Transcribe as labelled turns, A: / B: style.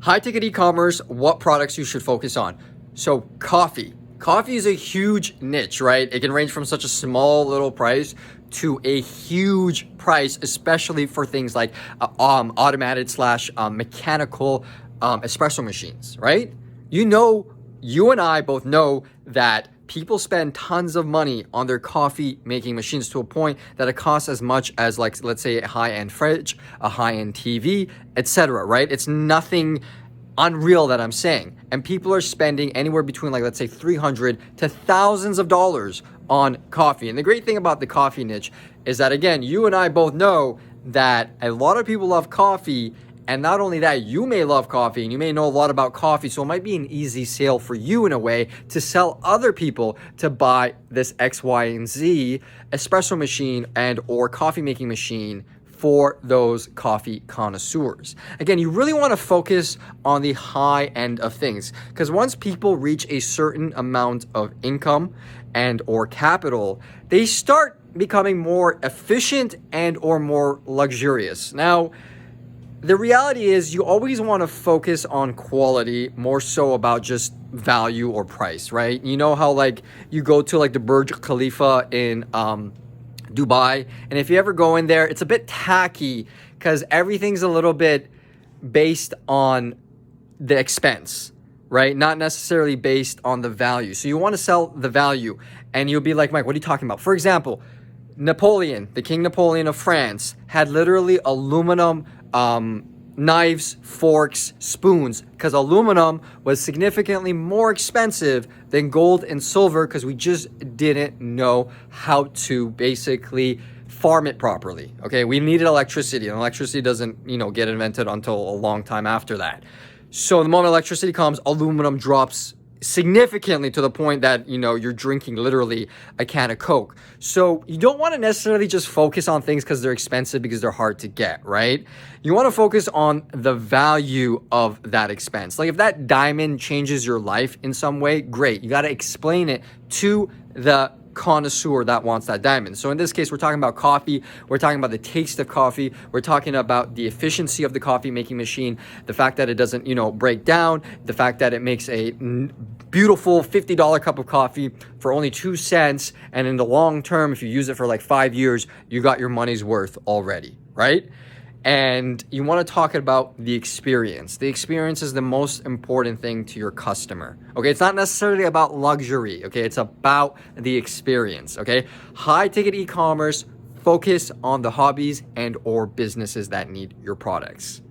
A: High ticket e-commerce, what products you should focus on. So coffee. Coffee is a huge niche, right? It can range from such a small little price to a huge price, especially for things like automated slash mechanical espresso machines, right? You and I both know that people spend tons of money on their coffee making machines to a point that it costs as much as, like, let's say a high-end fridge, a high-end TV, etc., right? It's nothing unreal that I'm saying. And people are spending anywhere between, like, let's say $300 to thousands of dollars on coffee. And the great thing about the coffee niche is that, again, you and I both know that a lot of people love coffee. And not only that, you may love coffee and you may know a lot about coffee. So it might be an easy sale for you in a way to sell other people to buy this X, Y, and Z espresso machine and or coffee making machine for those coffee connoisseurs. Again, you really want to focus on the high end of things, because once people reach a certain amount of income and or capital, they start becoming more efficient and or more luxurious. Now, the reality is you always want to focus on quality more so about just value or price, right? You know how, like, you go to like the Burj Khalifa in Dubai, and if you ever go in there, it's a bit tacky because everything's a little bit based on the expense, right? Not necessarily based on the value. So you want to sell the value, and you'll be like, Mike, what are you talking about? For example, Napoleon, the King Napoleon of France, had literally aluminum knives, forks, spoons, because aluminum was significantly more expensive than gold and silver because we just didn't know how to basically farm it properly. Okay, we needed electricity, and electricity doesn't, get invented until a long time after that. So the moment electricity comes, aluminum drops significantly to the point that, you're drinking literally a can of Coke. So you don't want to necessarily just focus on things because they're expensive, because they're hard to get, right? You want to focus on the value of that expense. Like if that diamond changes your life in some way, great. You got to explain it to the connoisseur that wants that diamond. So in this case, we're talking about coffee. We're talking about the taste of coffee. We're talking about the efficiency of the coffee making machine, the fact that it doesn't, break down, the fact that it makes a beautiful $50 cup of coffee for only 2 cents. And in the long term, if you use it for like 5 years, you got your money's worth already, right? And you want to talk about the experience. The experience is the most important thing to your customer. Okay, it's not necessarily about luxury. Okay, it's about the experience. Okay, high ticket e-commerce, focus on the hobbies and or businesses that need your products.